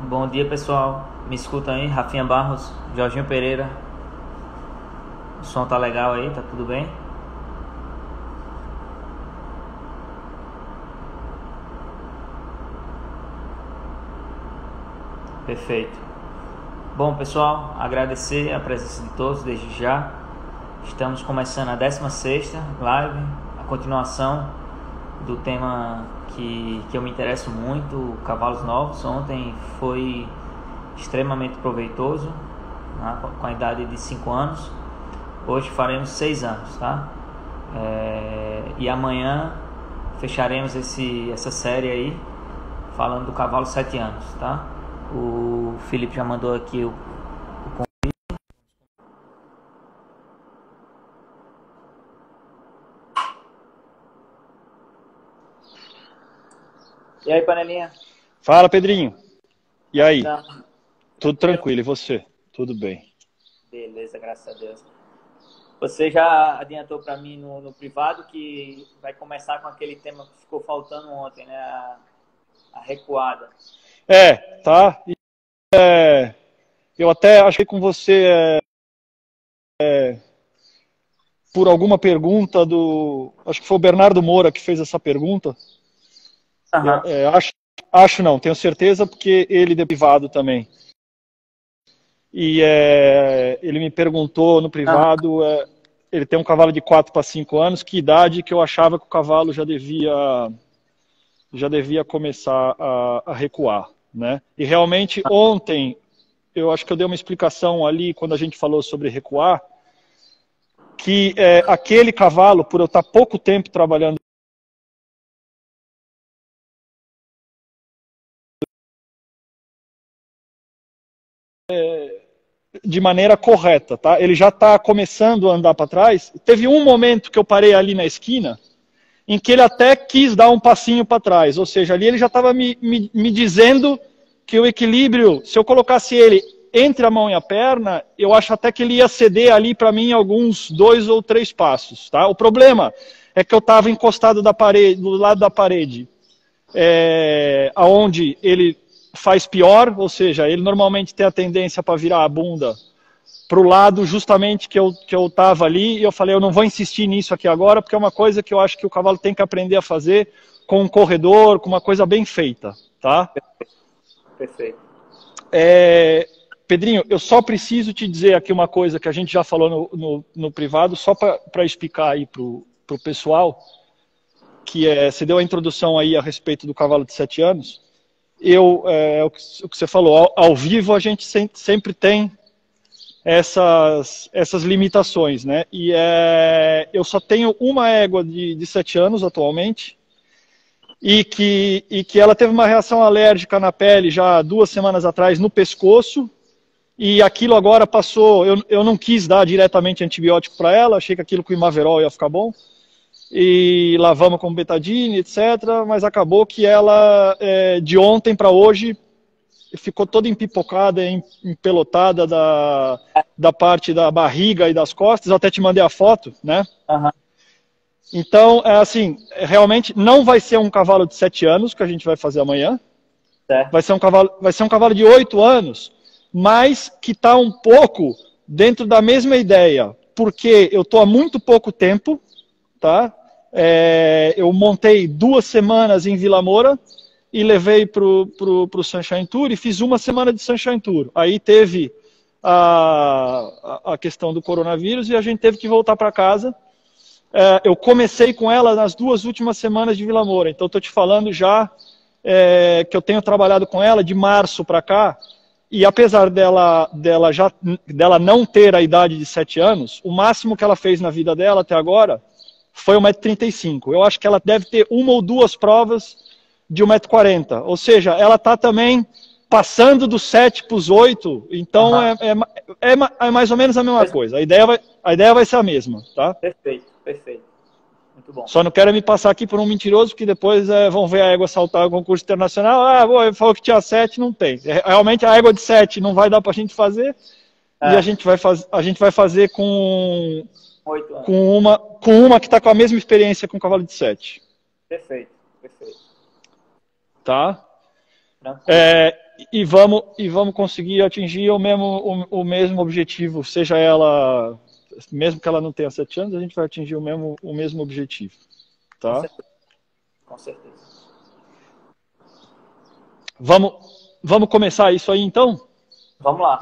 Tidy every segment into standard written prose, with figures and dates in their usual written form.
Bom dia, pessoal. Me escuta aí, Rafinha Barros, Jorginho Pereira. O som tá legal aí, tá tudo bem? Perfeito. Bom, pessoal, agradecer a presença de todos desde já. Estamos começando a 16ª live, a continuação do tema que eu me interesso muito, cavalos novos. Ontem foi extremamente proveitoso, né, com a idade de 5 anos. Hoje faremos 6 anos, tá? E amanhã fecharemos essa série aí falando do cavalo 7 anos, tá? O Felipe já mandou aqui o convite. E aí, panelinha? Fala, Pedrinho. E aí? Tá. Tudo tranquilo, e você? Tudo bem. Beleza, graças a Deus. Você já adiantou para mim no privado que vai começar com aquele tema que ficou faltando ontem, né? A recuada. Tá. Eu até achei com você por alguma pergunta acho que foi o Bernardo Moura que fez essa pergunta. Aham. Acho não, tenho certeza, porque ele é privado também. E ele me perguntou no Aham. privado, ele tem um cavalo de 4 para 5 anos, que idade que eu achava que o cavalo já devia começar a recuar, né? E realmente ontem eu acho que eu dei uma explicação ali quando a gente falou sobre recuar, que aquele cavalo, por eu estar pouco tempo trabalhando de maneira correta, tá? Ele já está começando a andar para trás. Teve um momento que eu parei ali na esquina, em que ele até quis dar um passinho para trás, ou seja, ali ele já estava me dizendo que o equilíbrio, se eu colocasse ele entre a mão e a perna, eu acho até que ele ia ceder ali para mim alguns 2 ou 3 passos, tá? O problema é que eu estava encostado do lado da parede, aonde ele faz pior, ou seja, ele normalmente tem a tendência para virar a bunda para o lado justamente que eu estava ali, e eu falei, eu não vou insistir nisso aqui agora, porque é uma coisa que eu acho que o cavalo tem que aprender a fazer com um corredor, com uma coisa bem feita, tá? Perfeito. Pedrinho, eu só preciso te dizer aqui uma coisa que a gente já falou no privado, só para explicar aí para o pessoal, que você deu a introdução aí a respeito do cavalo de 7 anos. O que você falou, ao vivo a gente sempre tem essas limitações, né? E eu só tenho uma égua de 7 anos atualmente, e que ela teve uma reação alérgica na pele já 2 semanas atrás no pescoço, e aquilo agora passou, eu não quis dar diretamente antibiótico para ela, achei que aquilo com imaverol ia ficar bom, e lavamos com betadine, etc., mas acabou que ela, de ontem para hoje, ficou toda empipocada, empelotada da parte da barriga e das costas. Eu até te mandei a foto, né? Aham. Então, assim, realmente não vai ser um cavalo de 7 anos que a gente vai fazer amanhã. Certo. Vai ser um cavalo de 8 anos, mas que está um pouco dentro da mesma ideia, porque eu estou há muito pouco tempo, tá? Eu montei 2 semanas em Vila Moura e levei para o Sunshine Tour e fiz 1 semana de Sunshine Tour. Aí teve a questão do coronavírus e a gente teve que voltar para casa. Eu comecei com ela nas 2 últimas semanas de Vila Moura, então estou te falando já que eu tenho trabalhado com ela de março para cá, e apesar dela não ter a idade de 7 anos, o máximo que ela fez na vida dela até agora foi 1,35 m. Eu acho que ela deve ter 1 ou 2 provas de 1,40 m. Ou seja, ela está também passando dos 7 para os 8, então é mais ou menos a mesma coisa. A ideia vai ser a mesma, tá? Perfeito, perfeito. Muito bom. Só não quero me passar aqui por um mentiroso, porque depois vão ver a égua saltar no concurso internacional. Ele falou que tinha 7, não tem. Realmente a égua de 7 não vai dar para a gente fazer, e a gente vai fazer com 8 anos. com uma que está com a mesma experiência com o cavalo de 7. Perfeito, perfeito. Tá? Tranquilo. e vamos conseguir atingir o mesmo objetivo, seja ela, mesmo que ela não tenha 7 anos, a gente vai atingir o mesmo objetivo. Tá? Com certeza. Com certeza. Vamos começar isso aí, então? Vamos lá.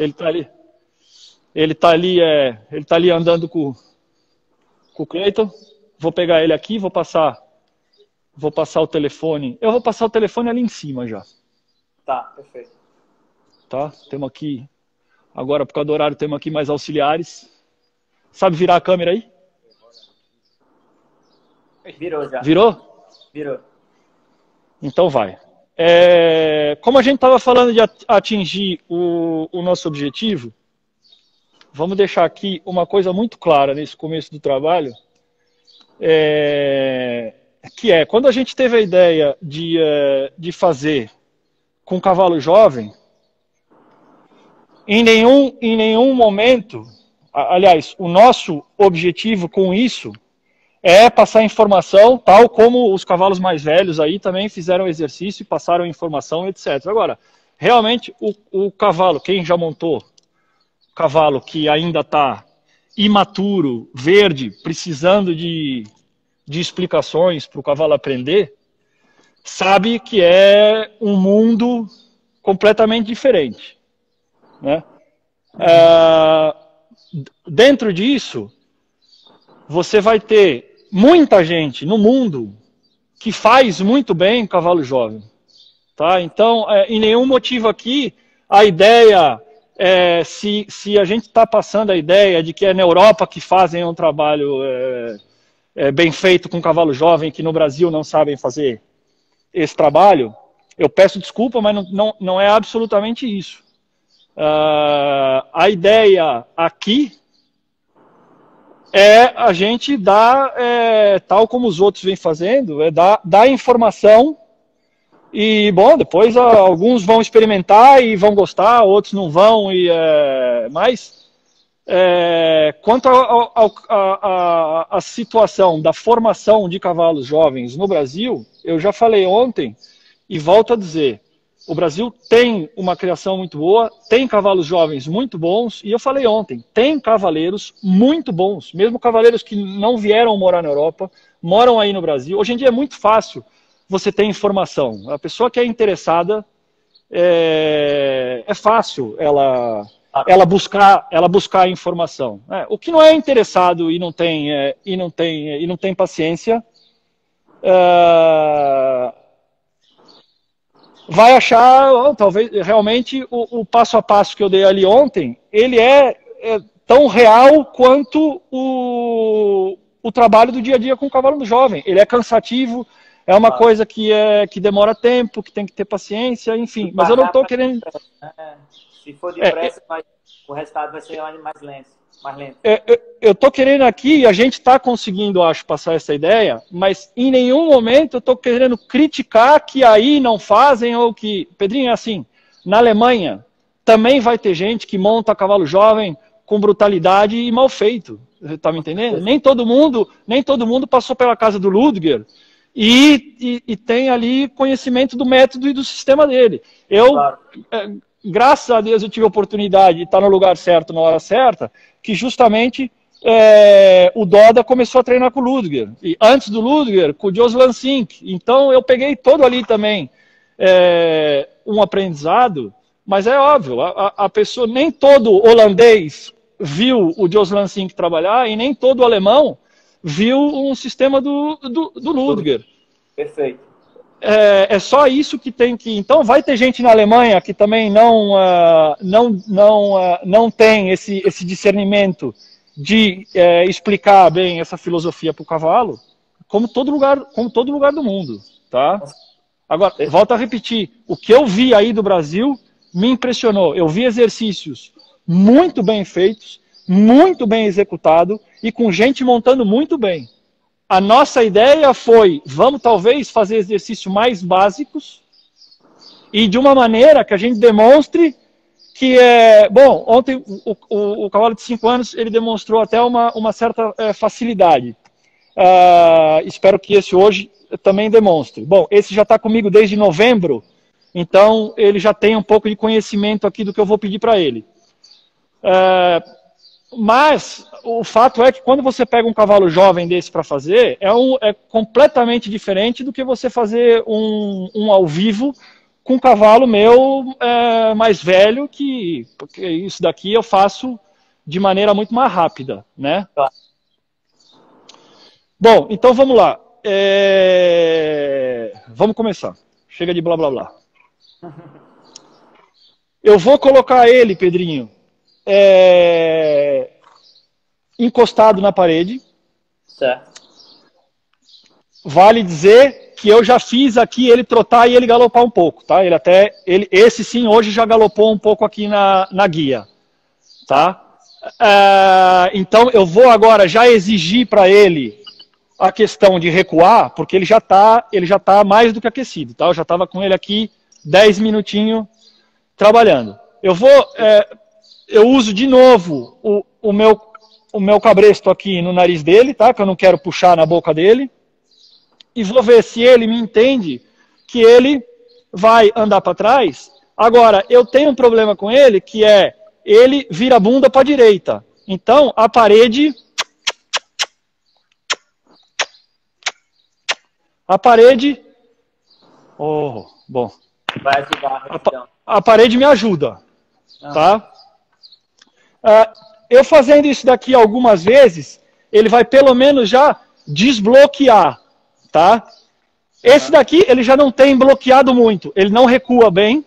Ele tá ali andando com o Cleiton. Vou pegar ele aqui, vou passar o telefone. Eu vou passar o telefone ali em cima já. Tá, perfeito. Tá? Temos aqui, agora por causa do horário, temos aqui mais auxiliares. Sabe virar a câmera aí? Virou já. Virou? Virou. Então vai. Como a gente estava falando de atingir o nosso objetivo, vamos deixar aqui uma coisa muito clara nesse começo do trabalho, que quando a gente teve a ideia de fazer com cavalo jovem, em nenhum momento, aliás, o nosso objetivo com isso é passar informação, tal como os cavalos mais velhos aí também fizeram exercício e passaram informação, etc. Agora, realmente, o cavalo, quem já montou, cavalo que ainda está imaturo, verde, precisando de explicações para o cavalo aprender, sabe que é um mundo completamente diferente. Né? Dentro disso, você vai ter muita gente no mundo que faz muito bem cavalo jovem. Tá? Então, em nenhum motivo aqui, a ideia, se a gente está passando a ideia de que é na Europa que fazem um trabalho bem feito com cavalo jovem, que no Brasil não sabem fazer esse trabalho, eu peço desculpa, mas não é absolutamente isso. A ideia aqui a gente dar, tal como os outros vêm fazendo, dar informação e, bom, depois alguns vão experimentar e vão gostar, outros não vão, mas quanto à situação da formação de cavalos jovens no Brasil, eu já falei ontem e volto a dizer, o Brasil tem uma criação muito boa, tem cavalos jovens muito bons, e eu falei ontem, tem cavaleiros muito bons, mesmo cavaleiros que não vieram morar na Europa, moram aí no Brasil. Hoje em dia é muito fácil você ter informação. A pessoa que é interessada, é fácil ela buscar informação. O que não é interessado e não tem paciência, vai achar, talvez, realmente, o passo a passo que eu dei ali ontem, ele é tão real quanto o trabalho do dia a dia com o cavalo do jovem. Ele é cansativo, é uma coisa que demora tempo, que tem que ter paciência, enfim. Mas eu não estou querendo... Se for depressa, o resultado vai ser mais lento. Eu estou querendo aqui, e a gente está conseguindo, acho, passar essa ideia, mas em nenhum momento eu estou querendo criticar que aí não fazem ou que... Pedrinho, é assim, na Alemanha também vai ter gente que monta cavalo jovem com brutalidade e mal feito. Está me entendendo? Nem todo mundo passou pela casa do Ludger e tem ali conhecimento do método e do sistema dele. Claro. Graças a Deus eu tive a oportunidade de estar no lugar certo, na hora certa, que justamente o Doda começou a treinar com o Ludger. E antes do Ludger, com o Jos Lansink. Então eu peguei todo ali também um aprendizado, mas é óbvio, a pessoa, nem todo holandês viu o Jos Lansink trabalhar e nem todo alemão viu um sistema do Ludger. Perfeito. É só isso que tem que... Então vai ter gente na Alemanha que também não tem esse discernimento de explicar bem essa filosofia para o cavalo, como todo lugar do mundo, tá? Agora, volto a repetir, o que eu vi aí do Brasil me impressionou. Eu vi exercícios muito bem feitos, muito bem executados e com gente montando muito bem. A nossa ideia foi, vamos talvez fazer exercícios mais básicos e de uma maneira que a gente demonstre que bom, ontem o cavalo de 5 anos ele demonstrou até uma certa facilidade. Espero que esse hoje também demonstre. Bom, esse já está comigo desde novembro Então, ele já tem um pouco de conhecimento aqui do que eu vou pedir para ele. Mas o fato é que quando você pega um cavalo jovem desse para fazer, é completamente diferente do que você fazer um ao vivo com um cavalo meu mais velho, porque isso daqui eu faço de maneira muito mais rápida, né? Claro. Bom, então vamos lá. Vamos começar. Chega de blá blá blá. Eu vou colocar ele, Pedrinho, encostado na parede. Certo. Vale dizer que eu já fiz aqui ele trotar e ele galopar um pouco, tá? Esse sim, hoje já galopou um pouco aqui na guia, tá? Então eu vou agora já exigir para ele a questão de recuar, porque ele já tá mais do que aquecido, tá? Eu já estava com ele aqui 10 minutinhos trabalhando. Eu uso de novo o meu cabresto aqui no nariz dele, tá? Que eu não quero puxar na boca dele. E vou ver se ele me entende que ele vai andar para trás. Agora, eu tenho um problema com ele, que ele vira a bunda para a direita. Então, a parede... bom. Vai ajudar. A parede me ajuda, tá? Eu fazendo isso daqui algumas vezes, ele vai pelo menos já desbloquear, tá? Esse daqui, ele já não tem bloqueado muito. Ele não recua bem,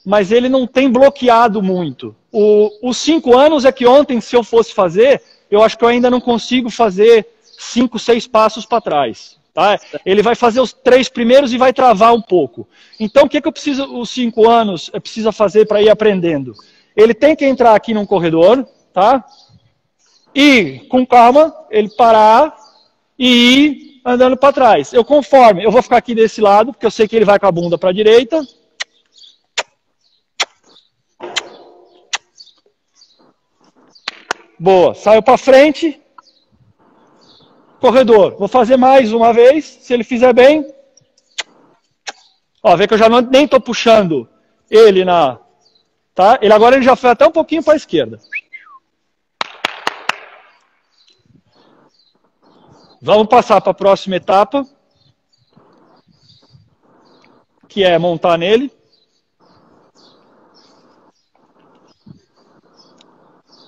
mas ele não tem bloqueado muito. Os 5 anos é que ontem, se eu fosse fazer, eu acho que eu ainda não consigo fazer 5, 6 passos para trás. Tá? Ele vai fazer os 3 primeiros e vai travar um pouco. Então, o que eu preciso, os 5 anos, precisa fazer para ir aprendendo? Ele tem que entrar aqui num corredor, tá? E, com calma, ele parar e ir andando para trás. Eu vou ficar aqui desse lado, porque eu sei que ele vai com a bunda para a direita. Boa, saiu para frente. Corredor, vou fazer mais uma vez, se ele fizer bem. Ó, vê que eu já nem estou puxando ele tá? Agora ele já foi até um pouquinho para a esquerda. Vamos passar para a próxima etapa, que é montar nele.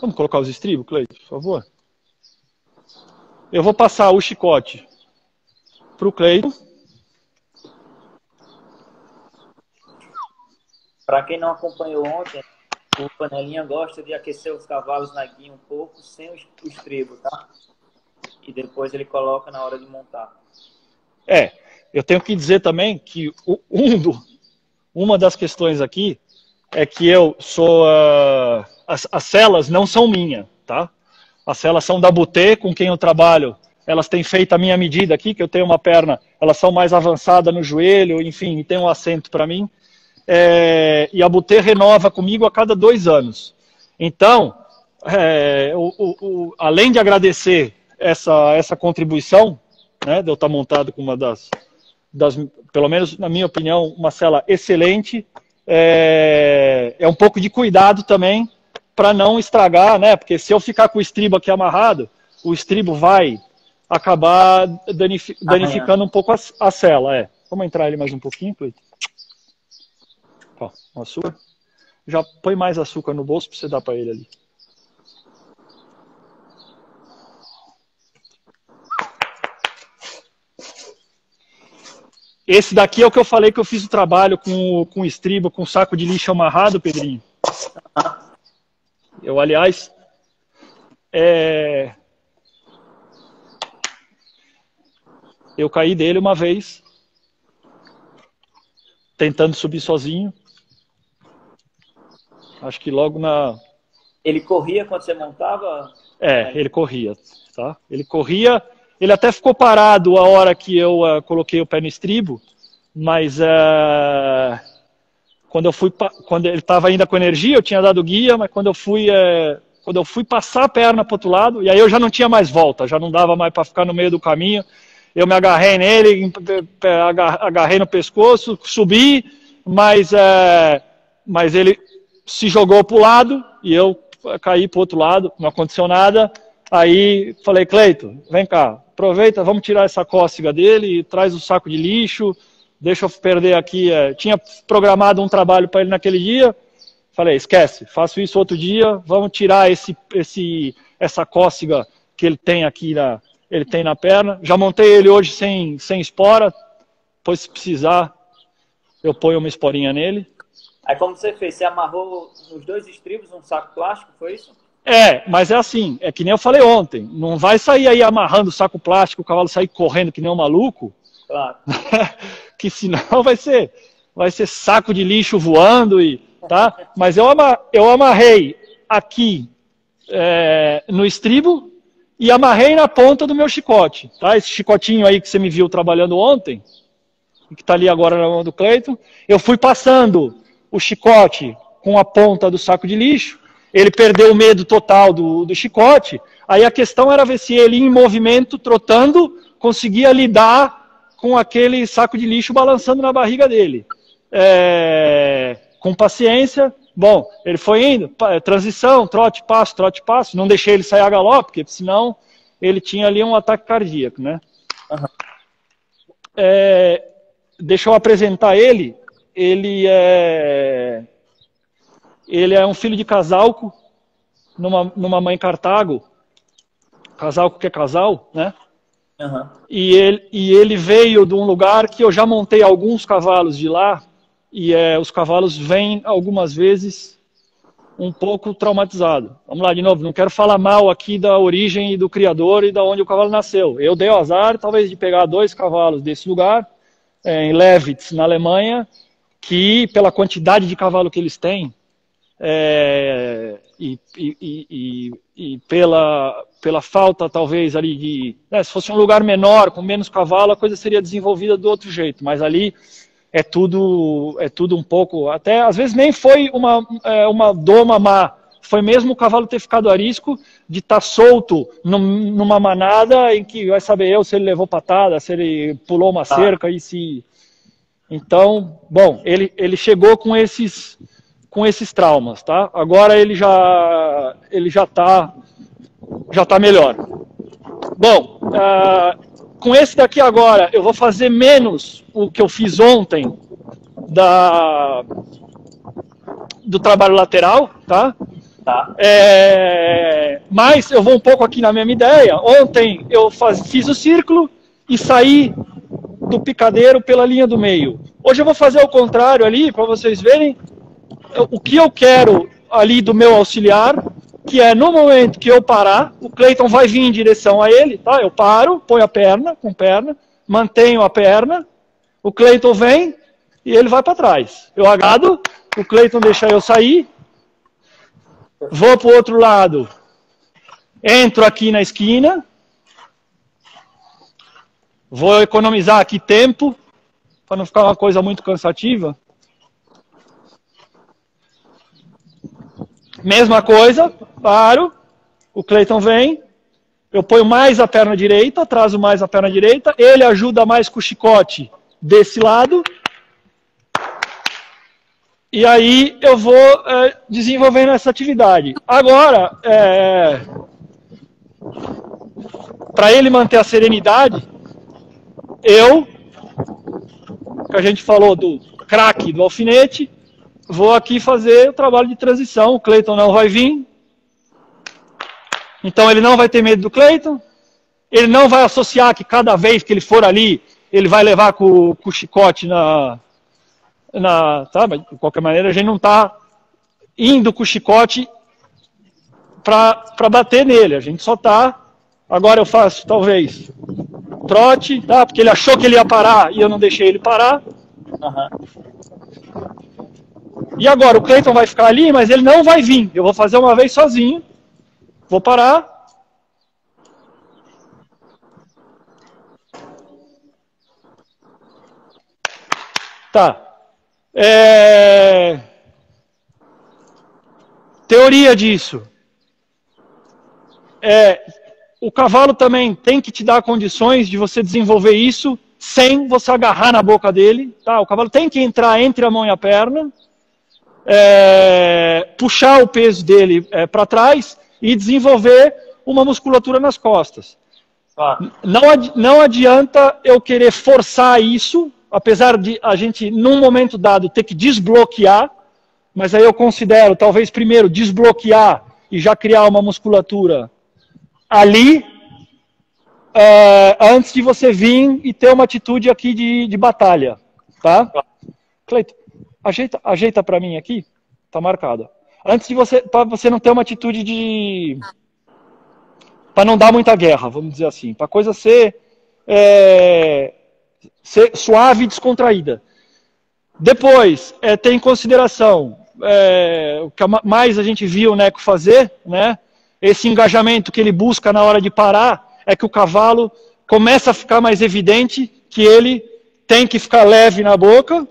Vamos colocar os estribos, Cleiton, por favor? Eu vou passar o chicote para o Cleiton. Para quem não acompanhou ontem, o Panelinha gosta de aquecer os cavalos na guia um pouco, sem o estribo, tá? E depois ele coloca na hora de montar. Eu tenho que dizer também que uma das questões aqui é que eu sou... as celas não são minhas, tá? As celas são da Butê, com quem eu trabalho. Elas têm feito a minha medida aqui, que eu tenho uma perna, elas são mais avançadas no joelho, enfim, e tem um assento para mim. E a Butê renova comigo a cada 2 anos. Então, além de agradecer essa contribuição, né, de eu estar montado com uma das, pelo menos na minha opinião, uma cela excelente, é um pouco de cuidado também, para não estragar, né? Porque se eu ficar com o estribo aqui amarrado, o estribo vai acabar danificando um pouco a cela. Vamos entrar ele mais um pouquinho, Cleiton? Ó, açúcar. Já põe mais açúcar no bolso para você dar para ele ali. Esse daqui é o que eu falei que eu fiz o trabalho com o estribo, com o saco de lixo amarrado, Pedrinho. Eu, aliás, eu caí dele uma vez, tentando subir sozinho. Acho que logo na... Ele corria quando você montava? Ele corria, tá? Ele corria, ele até ficou parado a hora que eu coloquei o pé no estribo, mas quando ele estava ainda com energia, eu tinha dado guia, mas quando eu fui passar a perna para o outro lado, e aí eu já não tinha mais volta, já não dava mais para ficar no meio do caminho, eu me agarrei nele, agarrei no pescoço, subi, mas ele se jogou para o lado e eu caí para o outro lado, não aconteceu nada. Aí falei, Cleiton, vem cá, aproveita, vamos tirar essa cócega dele e traz o saco de lixo, deixa eu perder aqui. Tinha programado um trabalho para ele naquele dia, falei, esquece, faço isso outro dia, vamos tirar essa cócega que ele tem aqui ele tem na perna. Já montei ele hoje sem espora, depois se precisar eu ponho uma esporinha nele. Aí como você fez? Você amarrou nos 2 estribos um saco plástico, foi isso? Mas é assim, é que nem eu falei ontem, não vai sair aí amarrando o saco plástico, o cavalo sair correndo que nem um maluco, claro. Que senão vai ser saco de lixo voando, tá? Mas eu amarrei aqui no estribo e amarrei na ponta do meu chicote, tá? Esse chicotinho aí que você me viu trabalhando ontem, que está ali agora na mão do Cleiton, eu fui passando o chicote com a ponta do saco de lixo, ele perdeu o medo total do chicote, aí a questão era ver se ele em movimento, trotando, conseguia lidar com aquele saco de lixo balançando na barriga dele. Com paciência, bom, ele foi indo, transição, trote, passo, não deixei ele sair a galope, porque senão ele tinha ali um ataque cardíaco, né? Uhum. Deixa eu apresentar ele. Ele é um filho de Casalco, numa mãe Cartago. Casalco que é casal, né? Uhum. E ele veio de um lugar que eu já montei alguns cavalos de lá, e os cavalos vêm algumas vezes um pouco traumatizados. Vamos lá de novo, não quero falar mal aqui da origem e do criador e da onde o cavalo nasceu. Eu dei o azar, talvez, de pegar 2 cavalos desse lugar, em Lewitz, na Alemanha, que pela quantidade de cavalo que eles têm, e pela falta, talvez, ali de... se fosse um lugar menor, com menos cavalo, a coisa seria desenvolvida do outro jeito, mas ali é tudo um pouco... Até, às vezes, nem foi uma doma má, foi mesmo o cavalo ter ficado a risco de estar solto numa manada em que vai saber eu se ele levou patada, se ele pulou uma cerca e se... Então, bom, ele chegou com esses traumas, tá? Agora ele já tá melhor. Bom, com esse daqui agora eu vou fazer menos o que eu fiz ontem do trabalho lateral, tá? Tá. Mas eu vou um pouco aqui na mesma ideia. Ontem eu fiz o círculo e saí do picadeiro pela linha do meio. Hoje eu vou fazer o contrário ali, para vocês verem o que eu quero ali do meu auxiliar, que é no momento que eu parar, o Cleiton vai vir em direção a ele, tá? Eu paro, ponho a perna, mantenho a perna, o Cleiton vem e ele vai para trás. Eu agrado, o Cleiton deixa eu sair, vou para o outro lado, entro aqui na esquina, vou economizar aqui tempo, para não ficar uma coisa muito cansativa. Mesma coisa, paro, o Cleiton vem, eu ponho mais a perna direita, atraso mais a perna direita, ele ajuda mais com o chicote desse lado, e aí eu vou desenvolvendo essa atividade. Agora, para ele manter a serenidade, que a gente falou do craque do alfinete, vou aqui fazer o trabalho de transição. O Cleiton não vai vir, então ele não vai ter medo do Cleiton, ele não vai associar que cada vez que ele for ali, ele vai levar com o chicote tá? Mas, de qualquer maneira, a gente não está indo com o chicote para bater nele, a gente só está... Agora eu faço, talvez, trote, tá? Porque ele achou que ele ia parar e eu não deixei ele parar. Uhum. E agora o Cleiton vai ficar ali, mas ele não vai vir. Eu vou fazer uma vez sozinho. Vou parar. Tá. Teoria disso. O cavalo também tem que te dar condições de você desenvolver isso sem você agarrar na boca dele. Tá? O cavalo tem que entrar entre a mão e a perna, puxar o peso dele para trás e desenvolver uma musculatura nas costas. Não adianta eu querer forçar isso, apesar de a gente, num momento dado, ter que desbloquear, mas aí eu considero, talvez, primeiro, desbloquear e já criar uma musculatura ali, antes de você vir e ter uma atitude aqui de batalha, tá? Cleiton, ajeita para mim aqui, tá marcado. Antes de você, para você não ter uma atitude de... para não dar muita guerra, vamos dizer assim, para a coisa ser suave e descontraída. Depois, ter em consideração o que mais a gente viu o Neco fazer, né? Esse engajamento que ele busca na hora de parar, é que o cavalo começa a ficar mais evidente que ele tem que ficar leve na boca,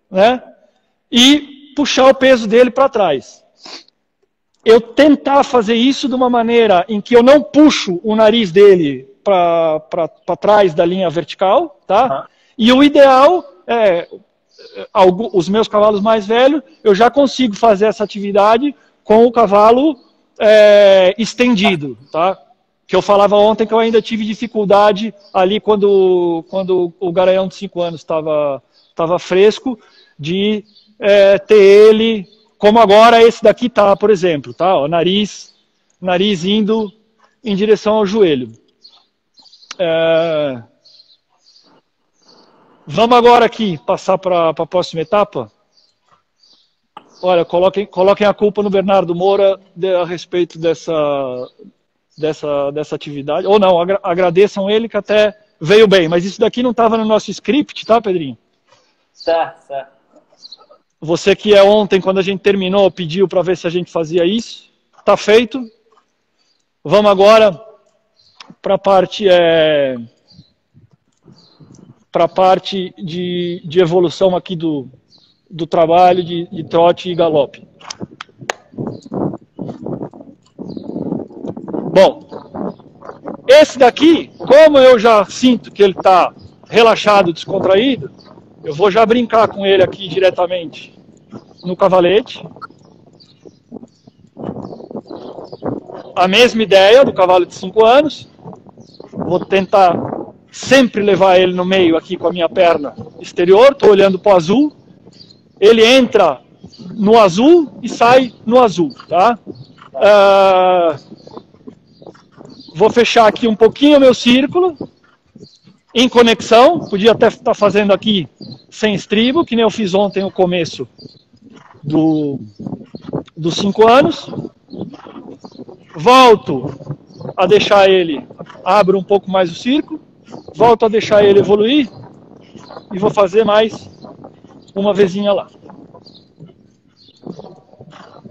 né? E puxar o peso dele para trás. Eu tentar fazer isso de uma maneira em que eu não puxo o nariz dele para trás da linha vertical, tá? E o ideal os meus cavalos mais velhos, eu já consigo fazer essa atividade com o cavalo estendido, tá? Que eu falava ontem que eu ainda tive dificuldade ali quando o Garanhão de 5 anos estava fresco, de ter ele, como agora esse daqui tá, por exemplo, tá? O nariz indo em direção ao joelho. Vamos agora aqui passar para a próxima etapa. Olha, coloquem a culpa no Bernardo Moura a respeito dessa atividade. Ou não, agradeçam ele que até veio bem. Mas isso daqui não estava no nosso script, tá, Pedrinho? Certo. Você que ontem, quando a gente terminou, pediu para ver se a gente fazia isso. Tá feito. Vamos agora para a parte... para a parte de evolução aqui do trabalho de trote e galope. Bom, esse daqui, como eu já sinto que ele está relaxado, descontraído, eu vou já brincar com ele aqui diretamente no cavalete. A mesma ideia do cavalo de 5 anos. Vou tentar sempre levar ele no meio aqui com a minha perna exterior, estou olhando para o azul. Ele entra no azul e sai no azul, tá? Vou fechar aqui um pouquinho o meu círculo, em conexão, podia até estar fazendo aqui sem estribo, que nem eu fiz ontem no começo dos 5 anos. Volto a deixar ele, abro um pouco mais o círculo, volto a deixar ele evoluir e vou fazer mais uma vezinha lá.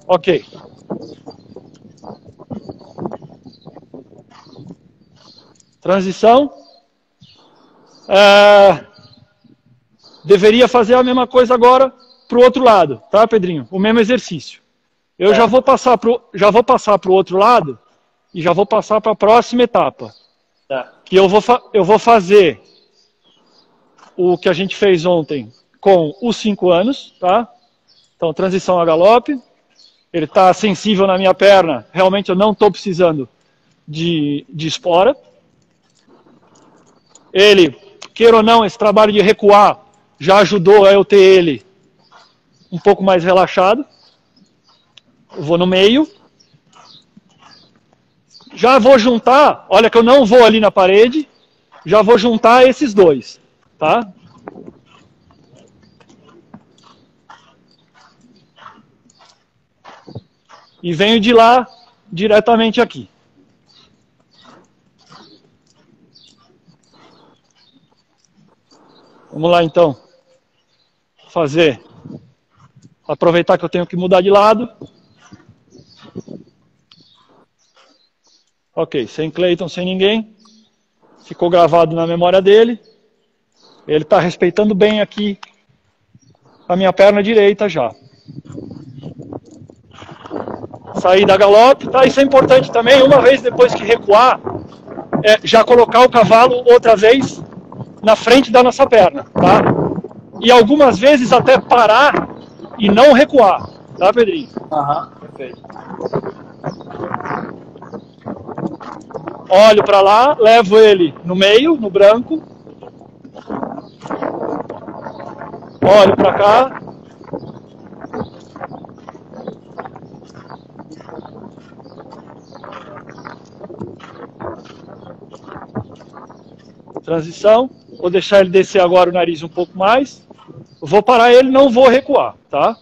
Ok. Transição. Deveria fazer a mesma coisa agora para o outro lado, tá, Pedrinho? O mesmo exercício. Eu já vou passar para o outro lado e já vou passar para a próxima etapa. Tá. Que eu vou fazer o que a gente fez ontem com os 5 anos, tá? Então, transição a galope. Ele está sensível na minha perna. Realmente eu não estou precisando de espora. Ele, queira ou não, esse trabalho de recuar já ajudou a eu ter ele um pouco mais relaxado. Eu vou no meio. Já vou juntar, olha que eu não vou ali na parede, já vou juntar esses dois, tá? E venho de lá diretamente aqui. Vamos lá então. Aproveitar que eu tenho que mudar de lado. Ok, sem Cleiton, sem ninguém. Ficou gravado na memória dele. Ele está respeitando bem aqui a minha perna direita já. Sair da galope, tá? Isso é importante também, uma vez depois que recuar, já colocar o cavalo outra vez na frente da nossa perna, tá? E algumas vezes até parar e não recuar, tá, Pedrinho? Aham, perfeito. Olho para lá, levo ele no meio, no branco. Olho para cá. Transição. Vou deixar ele descer agora o nariz um pouco mais. Vou parar ele, não vou recuar, tá?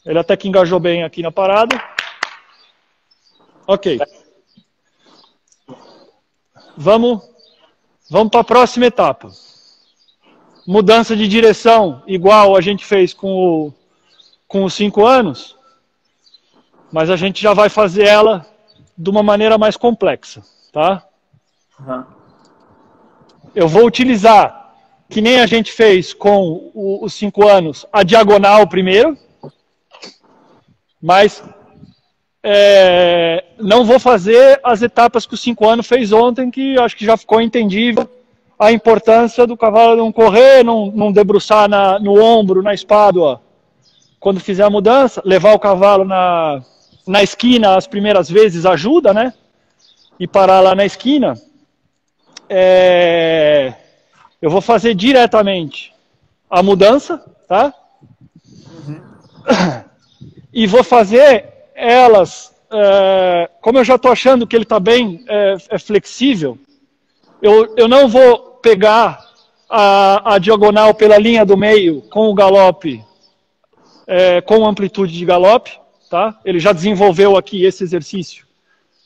Ele até que engajou bem aqui na parada. Ok. Vamos para a próxima etapa. Mudança de direção, igual a gente fez com os 5 anos, mas a gente já vai fazer ela de uma maneira mais complexa, tá? Uhum. Eu vou utilizar, que nem a gente fez com os 5 anos, a diagonal primeiro, mas não vou fazer as etapas que o 5 anos fez ontem, que acho que já ficou entendível a importância do cavalo não correr, não debruçar no ombro, na espádua, quando fizer a mudança, levar o cavalo na esquina as primeiras vezes ajuda, né? E parar lá na esquina. Eu vou fazer diretamente a mudança, tá? Uhum. E vou fazer elas, como eu já estou achando que ele está bem flexível, eu não vou pegar a diagonal pela linha do meio com o galope, com amplitude de galope, tá? Ele já desenvolveu aqui esse exercício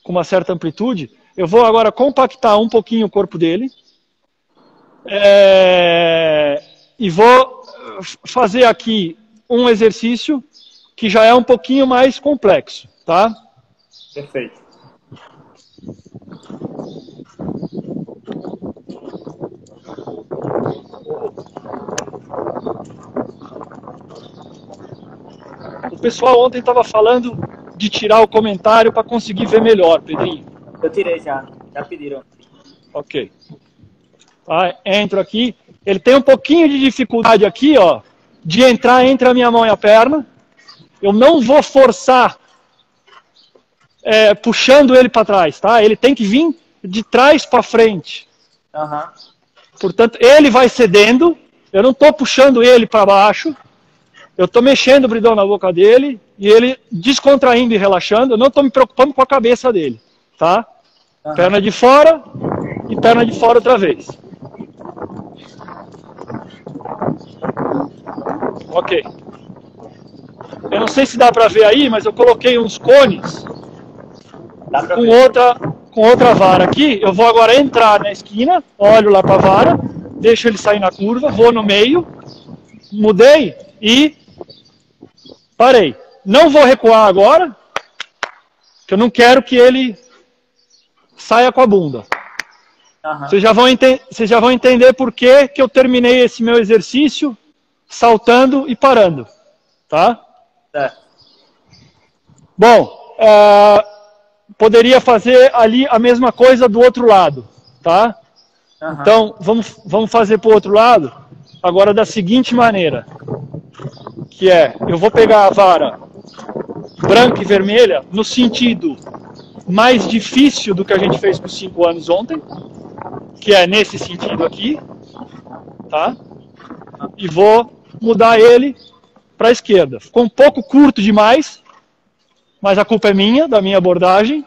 com uma certa amplitude. Eu vou agora compactar um pouquinho o corpo dele e vou fazer aqui um exercício que já é um pouquinho mais complexo, tá? Perfeito. O pessoal ontem estava falando de tirar o comentário para conseguir ver melhor, Pedrinho. Eu tirei já pediram. Ok. Tá, entro aqui. Ele tem um pouquinho de dificuldade aqui, ó, de entrar entre a minha mão e a perna. Eu não vou forçar puxando ele para trás, tá? Ele tem que vir de trás para frente. Uhum. Portanto, ele vai cedendo. Eu não estou puxando ele para baixo. Eu estou mexendo o bridão na boca dele e ele descontraindo e relaxando. Eu não estou me preocupando com a cabeça dele, tá? Uhum. Perna de fora e perna de fora outra vez. Ok. Eu não sei se dá para ver aí, mas eu coloquei uns cones com outra vara aqui. Eu vou agora entrar na esquina, olho lá para a vara, deixo ele sair na curva, vou no meio, mudei e parei. Não vou recuar agora, porque eu não quero que ele saia com a bunda. Uhum. Vocês já vão entender por que eu terminei esse meu exercício saltando e parando. Tá? Bom, poderia fazer ali a mesma coisa do outro lado. Tá? Uhum. Então, vamos fazer para o outro lado agora da seguinte maneira. Que eu vou pegar a vara branca e vermelha no sentido mais difícil do que a gente fez com os 5 anos ontem, que é nesse sentido aqui, tá? E vou mudar ele para a esquerda. Ficou um pouco curto demais, mas a culpa é minha, da minha abordagem.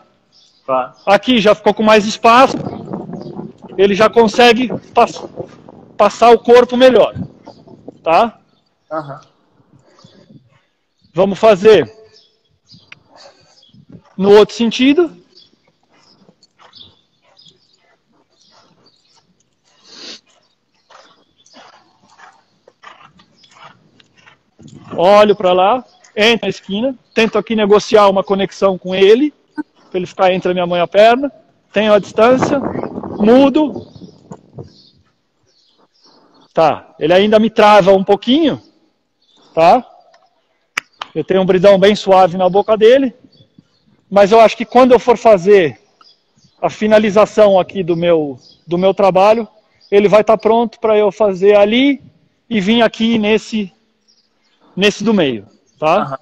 Tá. Aqui já ficou com mais espaço, ele já consegue passar o corpo melhor, tá? Uhum. Vamos fazer no outro sentido. Olho para lá, entro na esquina, tento aqui negociar uma conexão com ele, para ele ficar entre a minha mão e a perna. Tenho a distância, mudo. Tá, ele ainda me trava um pouquinho, tá? Eu tenho um bridão bem suave na boca dele, mas eu acho que quando eu for fazer a finalização aqui do meu trabalho, ele vai estar pronto para eu fazer ali e vir aqui nesse do meio, tá?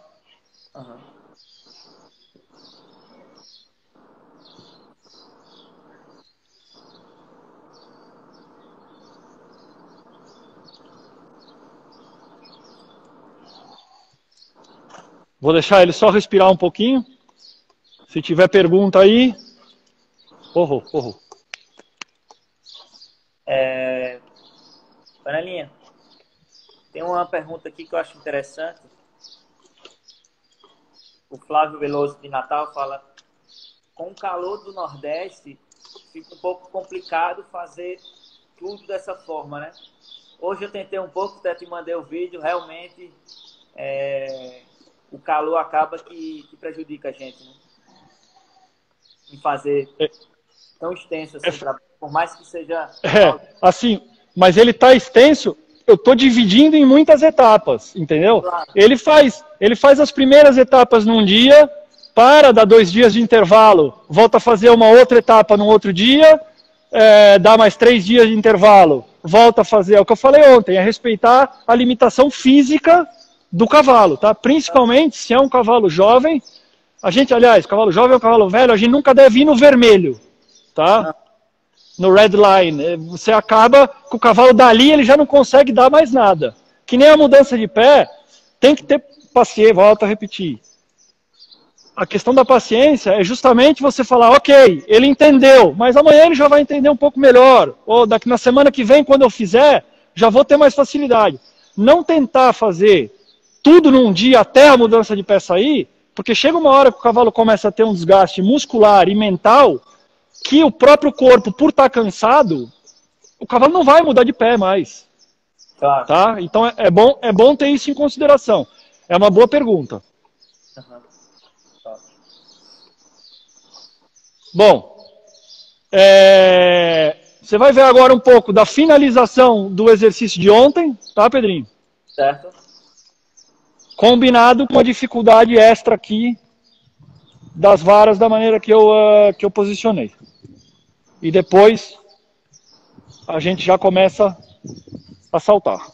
Vou deixar ele só respirar um pouquinho. Se tiver pergunta aí... Panelinha, tem uma pergunta aqui que eu acho interessante. O Flávio Veloso de Natal fala: com o calor do Nordeste, fica um pouco complicado fazer tudo dessa forma, né? Hoje eu tentei um pouco, até te mandei o vídeo, realmente o calor acaba que prejudica a gente, né? Em fazer tão extenso assim, por mais que seja... assim, mas ele está extenso, eu estou dividindo em muitas etapas, entendeu? Claro. Ele faz as primeiras etapas num dia, dá 2 dias de intervalo, volta a fazer uma outra etapa num outro dia, dá mais 3 dias de intervalo, volta a fazer, é o que eu falei ontem, é respeitar a limitação física do cavalo, tá? Principalmente se é um cavalo jovem. A gente, aliás, cavalo jovem ou cavalo velho, a gente nunca deve ir no vermelho, tá? No red line. Você acaba com o cavalo dali, ele já não consegue dar mais nada. Que nem a mudança de pé, tem que ter paciência, volto a repetir. A questão da paciência é justamente você falar, ok, ele entendeu, mas amanhã ele já vai entender um pouco melhor. Ou daqui na semana que vem, quando eu fizer, já vou ter mais facilidade. Não tentar fazer tudo num dia até a mudança de pé sair, porque chega uma hora que o cavalo começa a ter um desgaste muscular e mental, que o próprio corpo, por estar cansado, o cavalo não vai mudar de pé mais. Claro. Tá? Então é bom ter isso em consideração. É uma boa pergunta. Bom, você vai ver agora um pouco da finalização do exercício de ontem, tá, Pedrinho? Certo. Combinado com a dificuldade extra aqui das varas da maneira que eu posicionei. E depois a gente já começa a saltar.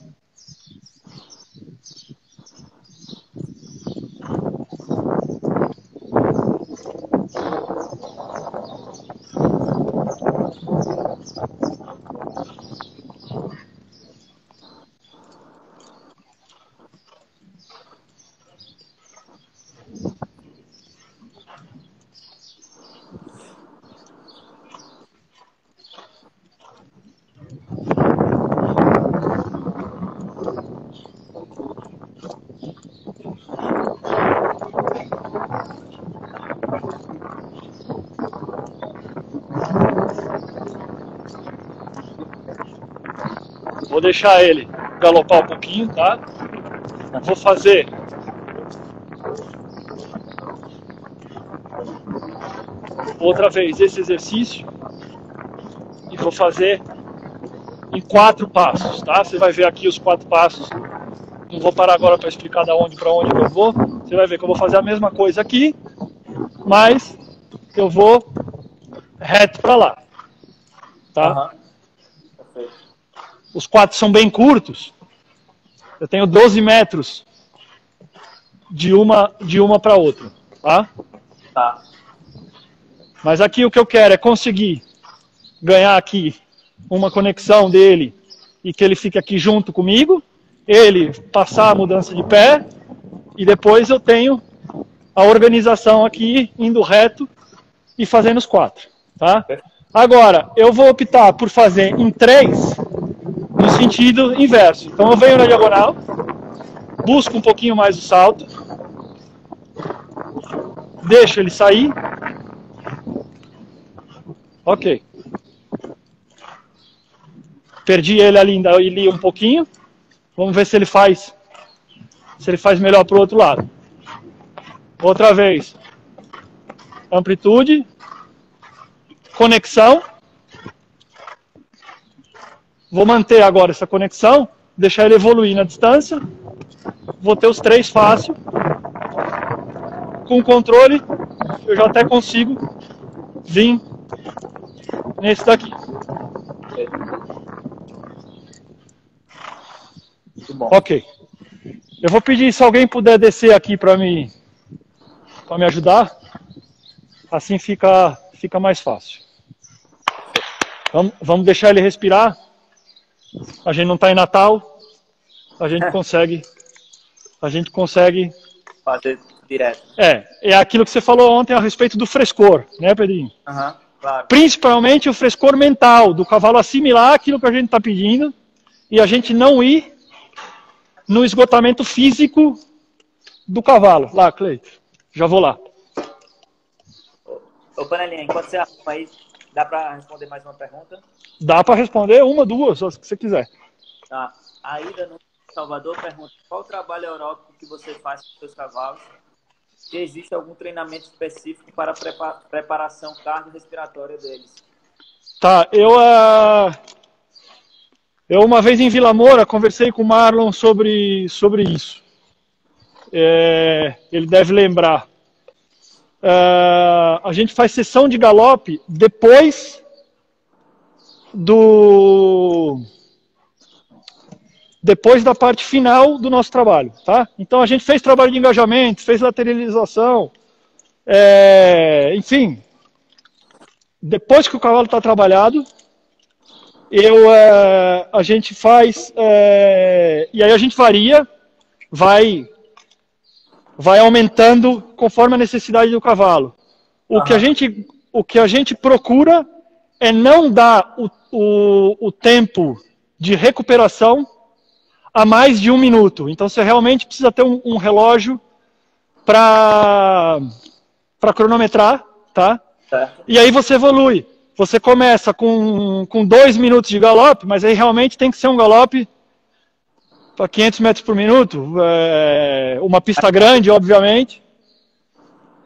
Vou deixar ele galopar um pouquinho, tá? Vou fazer outra vez esse exercício e vou fazer em 4 passos, tá? Você vai ver aqui os 4 passos. Não vou parar agora para explicar da onde para onde eu vou. Você vai ver que eu vou fazer a mesma coisa aqui, mas eu vou reto para lá, tá? Os 4 são bem curtos. Eu tenho 12 metros de uma para outra, tá? Tá. Mas aqui o que eu quero é conseguir ganhar aqui uma conexão dele e que ele fique aqui junto comigo, ele passar a mudança de pé e depois eu tenho a organização aqui indo reto e fazendo os 4, tá? Agora, eu vou optar por fazer em 3 no sentido inverso. Então eu venho na diagonal, busco um pouquinho mais o salto, deixo ele sair. Ok. Perdi ele ali um pouquinho. Vamos ver se ele faz melhor para o outro lado. Outra vez. Amplitude. Conexão. Vou manter agora essa conexão. Deixar ele evoluir na distância. Vou ter os 3 fácil. Com o controle, eu já até consigo vir nesse daqui. bom. Ok. Eu vou pedir, se alguém puder descer aqui para me ajudar, assim fica mais fácil. Vamos deixar ele respirar. A gente não está em Natal, a gente consegue Fazer direto. É aquilo que você falou ontem a respeito do frescor, né, Pedrinho? Claro. Principalmente o frescor mental, do cavalo assimilar aquilo que a gente está pedindo e a gente não ir no esgotamento físico do cavalo. Lá, Cleito, já vou lá. Ô, Panelinha, enquanto você arruma aí, dá para responder mais uma pergunta? Dá para responder uma, duas, se você quiser. Tá. A Ida no Salvador pergunta: qual o trabalho aeróbico que você faz com seus cavalos? Se existe algum treinamento específico para a preparação cardiorrespiratória deles? Tá, eu uma vez em Vila Moura conversei com o Marlon sobre isso. Ele deve lembrar. A gente faz sessão de galope depois da parte final do nosso trabalho, tá? Então a gente fez trabalho de engajamento, fez lateralização, enfim. Depois que o cavalo está trabalhado, a gente faz, e aí a gente varia, vai aumentando conforme a necessidade do cavalo. O que a gente procura é não dar o tempo de recuperação a mais de 1 minuto. Então você realmente precisa ter um relógio para cronometrar, tá? E aí você evolui. Você começa com 2 minutos de galope, mas aí realmente tem que ser um galope para 500 metros por minuto, uma pista grande, obviamente.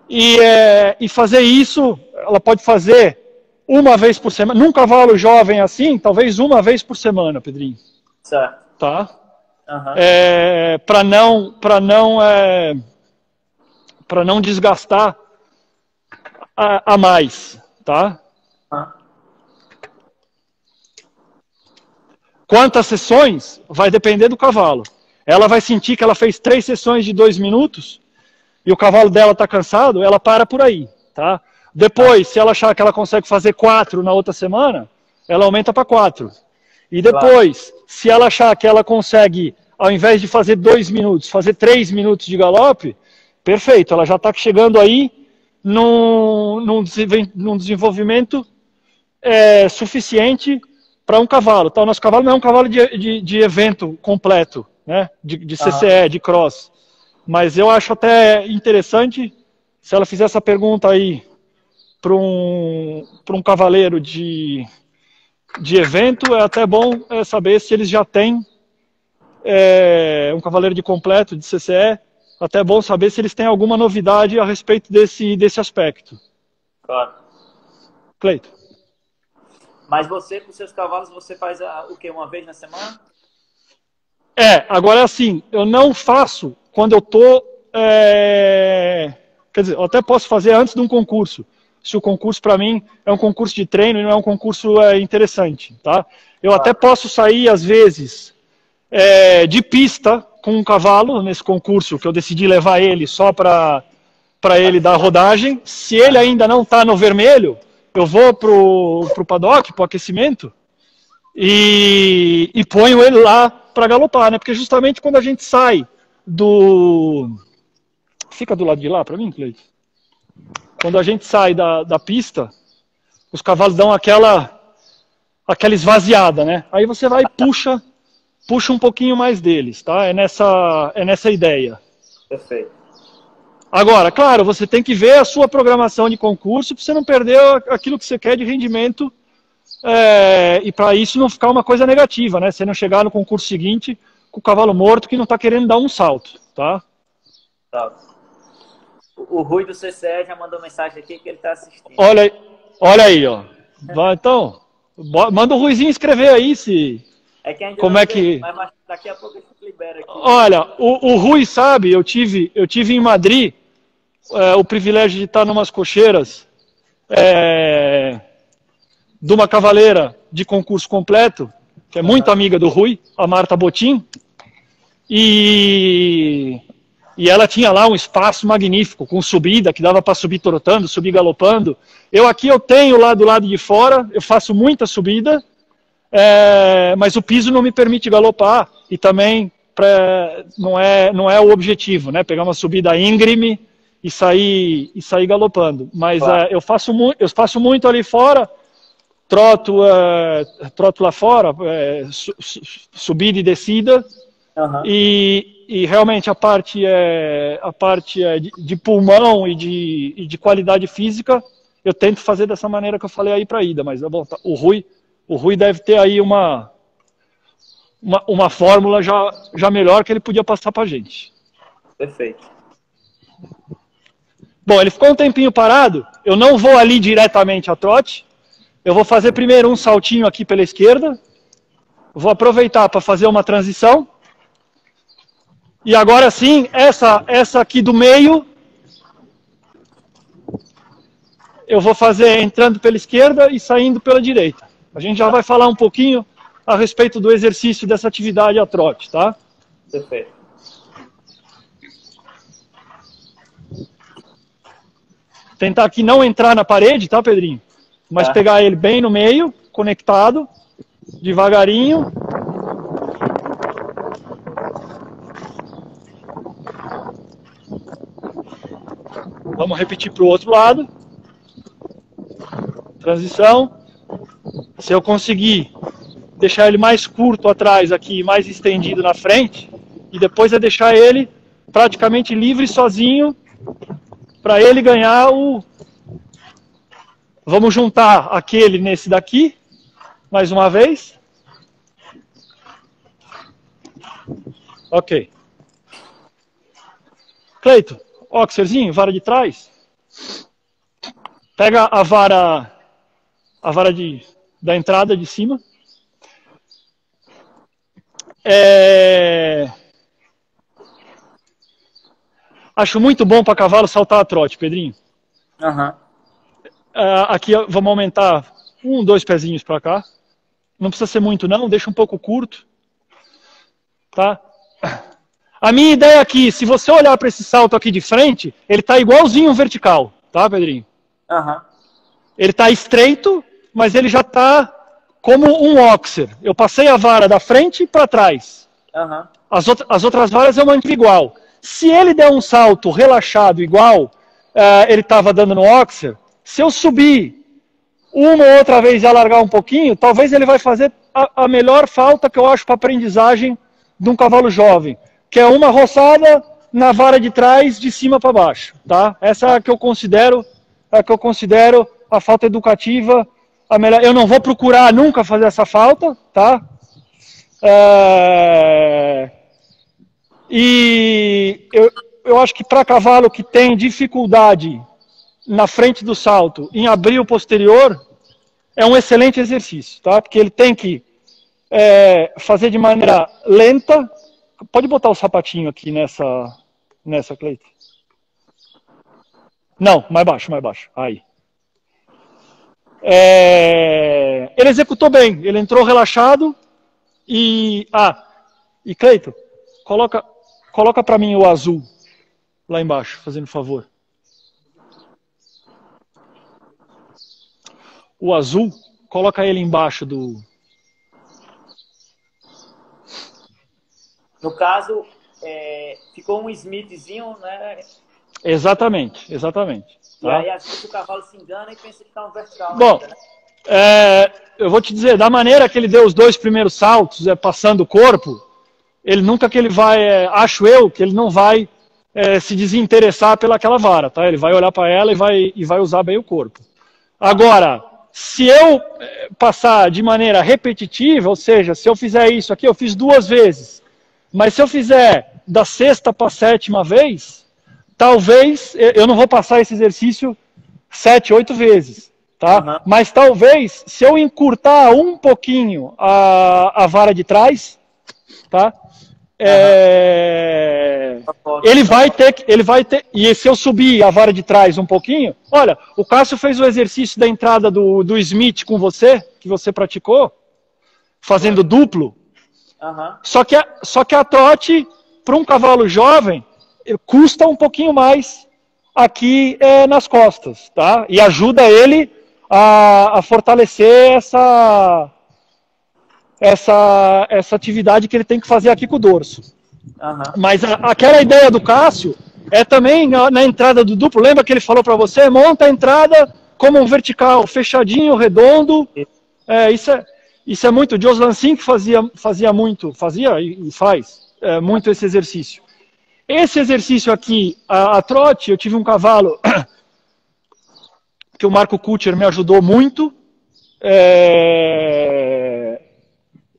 E fazer isso, ela pode fazer uma vez por semana. Num cavalo jovem assim, talvez uma vez por semana, Pedrinho. Certo. Tá? Uhum. Para não desgastar a mais, tá? Quantas sessões vai depender do cavalo. Ela vai sentir que ela fez 3 sessões de 2 minutos e o cavalo dela está cansado, ela para por aí, tá? Depois, se ela achar que ela consegue fazer 4 na outra semana, ela aumenta para 4. E depois, se ela achar que ela consegue, ao invés de fazer 2 minutos, fazer 3 minutos de galope, perfeito, ela já está chegando aí num desenvolvimento suficiente para um cavalo. Tá? O nosso cavalo não é um cavalo de evento completo, né? de CCE, de cross. Mas eu acho até interessante, se ela fizer essa pergunta aí para um cavaleiro de evento, é até bom saber se eles já têm um cavaleiro de completo, de CCE, até bom saber se eles têm alguma novidade a respeito desse aspecto. Claro. Cleito. Mas você, com seus cavalos, você faz o quê? Uma vez na semana? Agora é assim, eu não faço quando eu estou... quer dizer, eu até posso fazer antes de um concurso, se o concurso para mim é um concurso de treino e não é um concurso interessante, tá? Eu até posso sair, às vezes, de pista com um cavalo, nesse concurso, que eu decidi levar ele só para ele dar rodagem. Se ele ainda não está no vermelho, eu vou pro paddock, pro aquecimento, e ponho ele lá para galopar, né? Porque justamente quando a gente sai Fica do lado de lá para mim, Cleide? Quando a gente sai da pista, os cavalos dão aquela esvaziada, né? Aí você vai e puxa um pouquinho mais deles, tá? É nessa ideia. Perfeito. Agora, claro, você tem que ver a sua programação de concurso para você não perder aquilo que você quer de rendimento e para isso não ficar uma coisa negativa, né? Você não chegar no concurso seguinte com o cavalo morto que não está querendo dar um salto, tá? Tá. O Rui do CCE já mandou mensagem aqui que ele está assistindo. Olha aí, ó. Então, manda o Ruizinho escrever aí se... Como é que... Mas daqui a pouco a gente libera aqui. Olha, o Rui sabe, eu tive em Madrid o privilégio de estar numas cocheiras de uma cavaleira de concurso completo, que é muito amiga do Rui, a Marta Botim. E ela tinha lá um espaço magnífico, com subida, que dava para subir trotando, subir galopando. Aqui eu tenho lá do lado de fora, eu faço muita subida, mas o piso não me permite galopar, e também não é o objetivo, né? Pegar uma subida íngreme e sair galopando. Mas claro. Eu faço muito ali fora, troto lá fora, subida e descida, uhum. E realmente a parte de pulmão e de qualidade física, eu tento fazer dessa maneira que eu falei aí para a ida, mas bom, o Rui deve ter aí uma fórmula já melhor que ele podia passar para a gente. Perfeito. Bom, ele ficou um tempinho parado, eu não vou ali diretamente a trote, eu vou fazer primeiro um saltinho aqui pela esquerda, vou aproveitar para fazer uma transição, e agora sim, essa aqui do meio, eu vou fazer entrando pela esquerda e saindo pela direita. A gente já vai falar um pouquinho a respeito do exercício dessa atividade a trote, tá? Perfeito. Tentar aqui não entrar na parede, tá, Pedrinho? Mas pegar ele bem no meio, conectado, devagarinho. Vamos repetir para o outro lado. Transição. Se eu conseguir deixar ele mais curto atrás aqui, mais estendido na frente, e depois é deixar ele praticamente livre sozinho, para ele ganhar o... Vamos juntar aquele nesse daqui, mais uma vez. Ok. Cleito, Oxerzinho, vara de trás. Pega a vara da entrada de cima. Acho muito bom para cavalo saltar a trote, Pedrinho. Uhum. Aqui vamos aumentar 2 pezinhos para cá. Não precisa ser muito não, deixa um pouco curto. Tá? A minha ideia aqui, se você olhar para esse salto aqui de frente, ele está igualzinho um vertical, tá, Pedrinho? Uhum. Ele está estreito, mas ele já está como um oxer. Eu passei a vara da frente para trás. Uhum. As outras varas eu mantive igual. Se ele der um salto relaxado igual ele estava dando no oxer, se eu subir uma ou outra vez e alargar um pouquinho, talvez ele vai fazer a melhor falta que eu acho para aprendizagem de um cavalo jovem, que é uma roçada na vara de trás, de cima para baixo. Tá? Essa é a que eu considero a falta educativa a melhor. Eu não vou procurar nunca fazer essa falta, tá? E eu acho que para cavalo que tem dificuldade na frente do salto em abrir o posterior, é um excelente exercício, tá? Porque ele tem que fazer de maneira lenta. Pode botar o sapatinho aqui nessa Cleito. Não, mais baixo. Aí. Ele executou bem, ele entrou relaxado e Cleito, coloca para mim o azul lá embaixo, fazendo favor. O azul, coloca ele embaixo do... No caso, ficou um Smithzinho, né? Exatamente. E tá? aí às vezes o cavalo se engana e pensa que está um vertical. Bom, ainda, né? Eu vou te dizer, da maneira que ele deu os 2 primeiros saltos, passando o corpo, ele nunca que ele vai, acho eu, que ele não vai se desinteressar pelaquela vara, tá? Ele vai olhar para ela e vai usar bem o corpo. Agora, se eu passar de maneira repetitiva, ou seja, se eu fizer isso aqui, eu fiz 2 vezes, mas se eu fizer da 6ª para a 7ª vez, talvez, eu não vou passar esse exercício 7, 8 vezes, tá? Uhum. Mas talvez, se eu encurtar um pouquinho a vara de trás, tá? Ele vai ter, e se eu subir a vara de trás um pouquinho, olha, o Cássio fez o exercício da entrada do Smith com você, que você praticou, fazendo duplo, só que a trote, para um cavalo jovem, custa um pouquinho mais aqui nas costas, tá? E ajuda ele a fortalecer essa atividade que ele tem que fazer aqui com o dorso. Uhum. Mas aquela ideia do Cássio é também na entrada do duplo. Lembra que ele falou para você? Monta a entrada como um vertical, fechadinho, redondo. Isso é muito. O Jos Lancin que fazia muito, fazia e faz muito esse exercício. Esse exercício aqui, a trote, eu tive um cavalo que o Marco Kutcher me ajudou muito.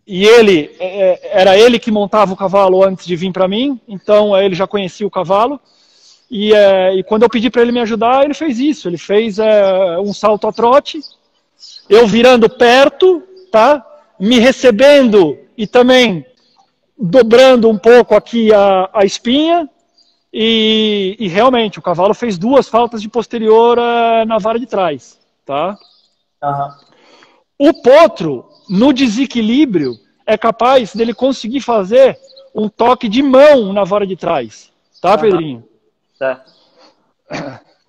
E era ele que montava o cavalo antes de vir para mim, então ele já conhecia o cavalo. E quando eu pedi para ele me ajudar, ele fez isso. Ele fez um salto a trote, eu virando perto, tá? Me recebendo e também dobrando um pouco aqui a espinha. E realmente, o cavalo fez 2 faltas de posterior na vara de trás. Tá? Uhum. O potro, no desequilíbrio, é capaz dele conseguir fazer um toque de mão na vara de trás. Tá, Pedrinho? Certo.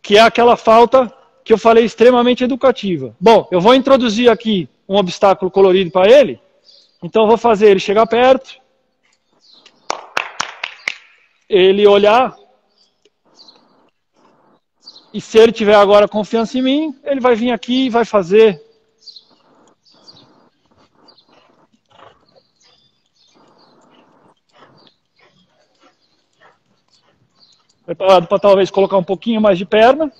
Que é aquela falta que eu falei extremamente educativa. Bom, eu vou introduzir aqui um obstáculo colorido para ele. Então eu vou fazer ele chegar perto, ele olhar, e se ele tiver agora confiança em mim, ele vai vir aqui e vai fazer. Preparado para talvez colocar um pouquinho mais de perna.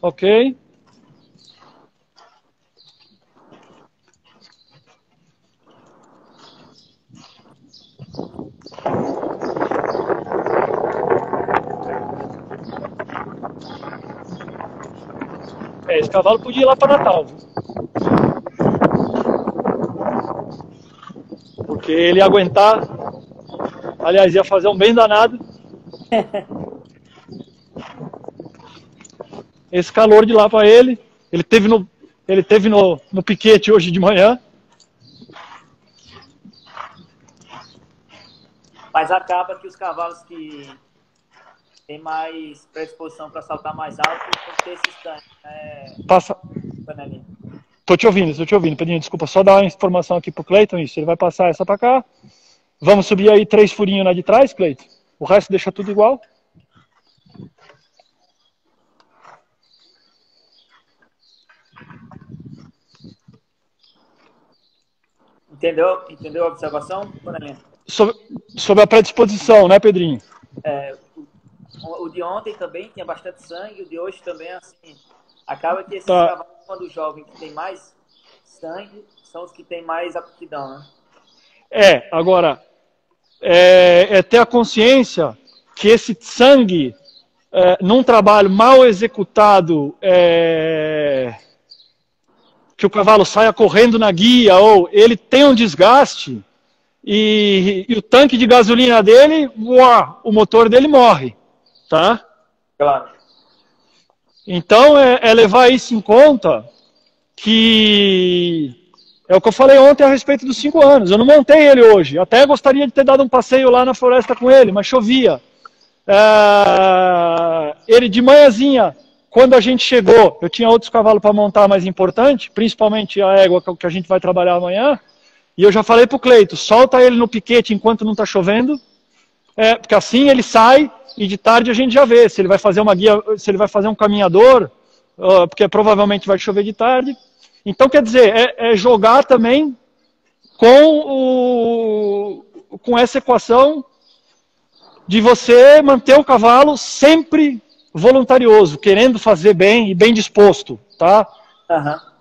Ok. Esse cavalo podia ir lá para Natal, viu? Porque ele ia aguentar, aliás, ia fazer um bem danado. Esse calor de lá para ele. Ele teve no piquete hoje de manhã. Mas acaba que os cavalos que têm mais predisposição para saltar mais alto tem que ter esse stand, né? Passa. Tô te ouvindo, Pedrinho. Desculpa, só dar uma informação aqui pro Cleiton. Isso, ele vai passar essa para cá. Vamos subir aí 3 furinhos na de trás, Cleiton. O resto deixa tudo igual. Entendeu a observação? Sobre a predisposição, né, Pedrinho? O de ontem também tinha bastante sangue, o de hoje também, assim, acaba que esses cavalos, quando jovem, que tem mais sangue, são os que tem mais aptidão, né? Agora, ter a consciência que esse sangue, num trabalho mal executado, que o cavalo saia correndo na guia, ou ele tem um desgaste, e o tanque de gasolina dele, o motor dele morre. Tá? Claro. Então é levar isso em conta, que é o que eu falei ontem a respeito dos 5 anos. Eu não montei ele hoje. Até gostaria de ter dado um passeio lá na floresta com ele, mas chovia. Ele de manhãzinha, quando a gente chegou, eu tinha outros cavalos para montar mais importante, principalmente a égua que a gente vai trabalhar amanhã, e eu já falei pro Cleito, solta ele no piquete enquanto não está chovendo, porque assim ele sai e de tarde a gente já vê se ele vai fazer uma guia, se ele vai fazer um caminhador, porque provavelmente vai chover de tarde. Então, quer dizer, jogar também com essa equação de você manter o cavalo sempre voluntarioso, querendo fazer bem e bem disposto, tá? Uhum.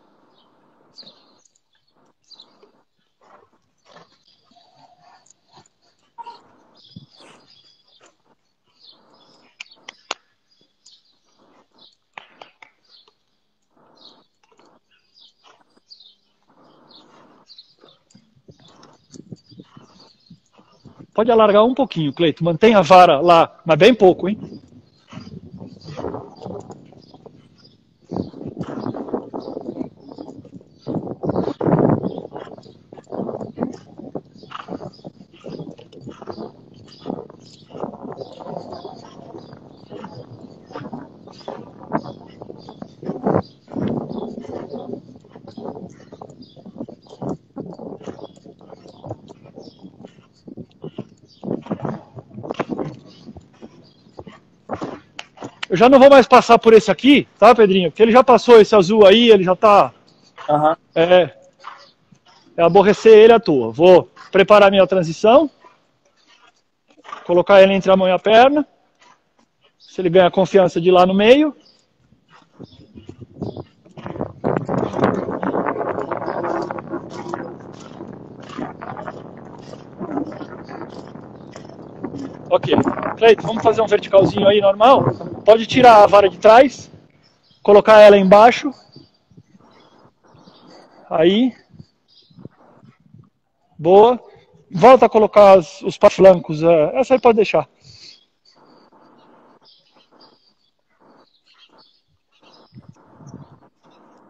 Pode alargar um pouquinho, Cleito. Mantém a vara lá, mas bem pouco, hein? Eu já não vou mais passar por esse aqui, tá, Pedrinho? Porque ele já passou esse azul aí, ele já tá... Uhum. É aborrecer ele à toa. Vou preparar minha transição, colocar ele entre a mão e a perna, se ele ganha confiança de ir lá no meio. Ok. Cleiton, vamos fazer um verticalzinho aí normal? Pode tirar a vara de trás, colocar ela embaixo. Aí. Boa. Volta a colocar os flancos. Essa aí pode deixar.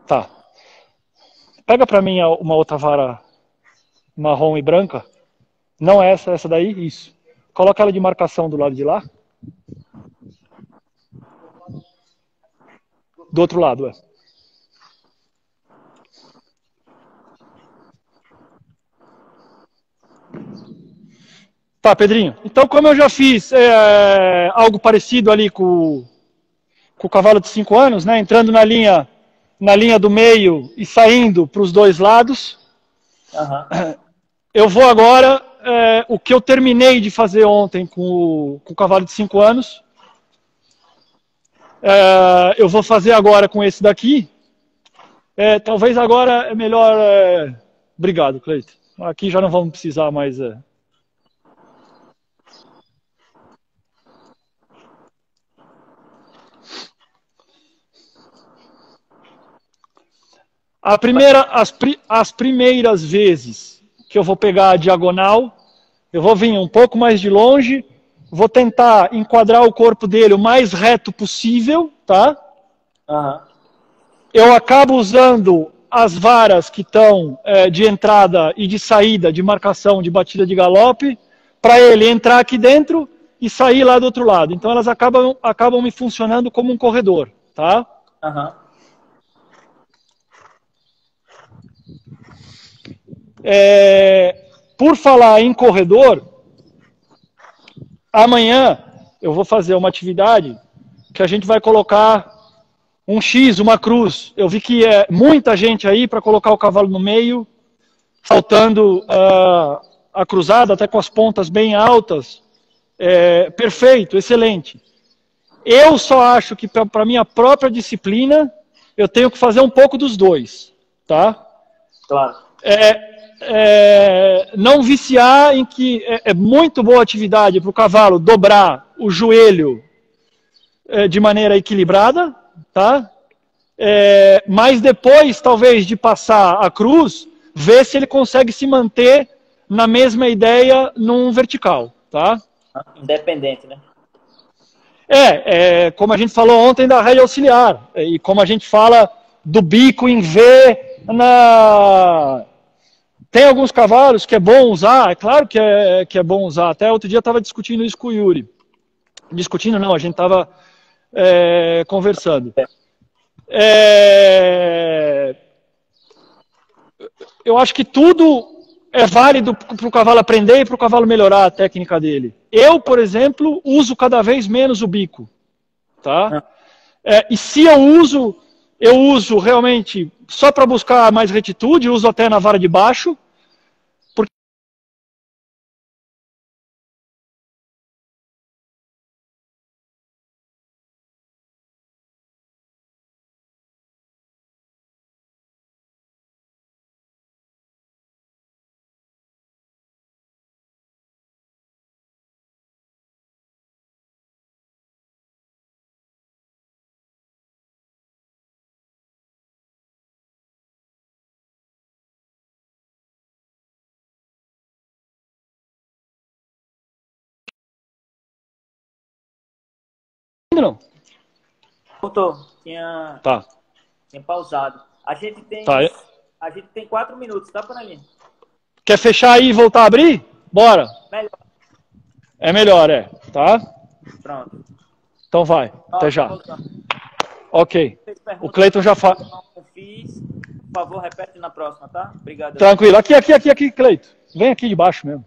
Tá. Pega pra mim uma outra vara marrom e branca. Não essa daí? Isso. Coloca ela de marcação do lado de lá. Do outro lado, Tá, Pedrinho. Então, como eu já fiz algo parecido ali com o cavalo de 5 anos, né? Entrando na linha do meio e saindo para os dois lados. Uhum. Eu vou agora, o que eu terminei de fazer ontem com o cavalo de 5 anos, eu vou fazer agora com esse daqui. Talvez agora é melhor... Obrigado, Cleiton. Aqui já não vamos precisar mais... As primeiras vezes que eu vou pegar a diagonal, eu vou vir um pouco mais de longe, vou tentar enquadrar o corpo dele o mais reto possível, tá? Uhum. Eu acabo usando as varas que estão de entrada e de saída, de marcação, de batida de galope, para ele entrar aqui dentro e sair lá do outro lado. Então elas acabam me funcionando como um corredor, tá? Uhum. Por falar em corredor, amanhã eu vou fazer uma atividade que a gente vai colocar um X, uma cruz. Eu vi que é muita gente aí para colocar o cavalo no meio, faltando a cruzada, até com as pontas bem altas. Perfeito, excelente. Eu só acho que para minha própria disciplina, eu tenho que fazer um pouco dos dois, tá? Claro. Não viciar em que é muito boa atividade para o cavalo dobrar o joelho de maneira equilibrada, tá? Mas depois, talvez, de passar a cruz, ver se ele consegue se manter na mesma ideia num vertical, tá? Independente, né? Como a gente falou ontem da rédea auxiliar, e como a gente fala do bico em V Tem alguns cavalos que é bom usar, é claro que é bom usar. Até outro dia eu estava discutindo isso com o Yuri. Discutindo não, a gente estava conversando. Eu acho que tudo é válido para o cavalo aprender e para o cavalo melhorar a técnica dele. Eu, por exemplo, uso cada vez menos o bico. Tá? E se eu uso realmente só para buscar mais retitude, uso até na vara de baixo. Não. Voltou. Tinha pausado. A gente tem 4 minutos, tá, Panelinha? Quer fechar aí e voltar a abrir? Bora. Melhor. É melhor, tá? Pronto. Então vai. Até já. Ok. O Cleiton já fala. Por favor, repete na próxima, tá? Obrigado. Tranquilo. Aqui, Cleiton. Vem aqui de baixo mesmo.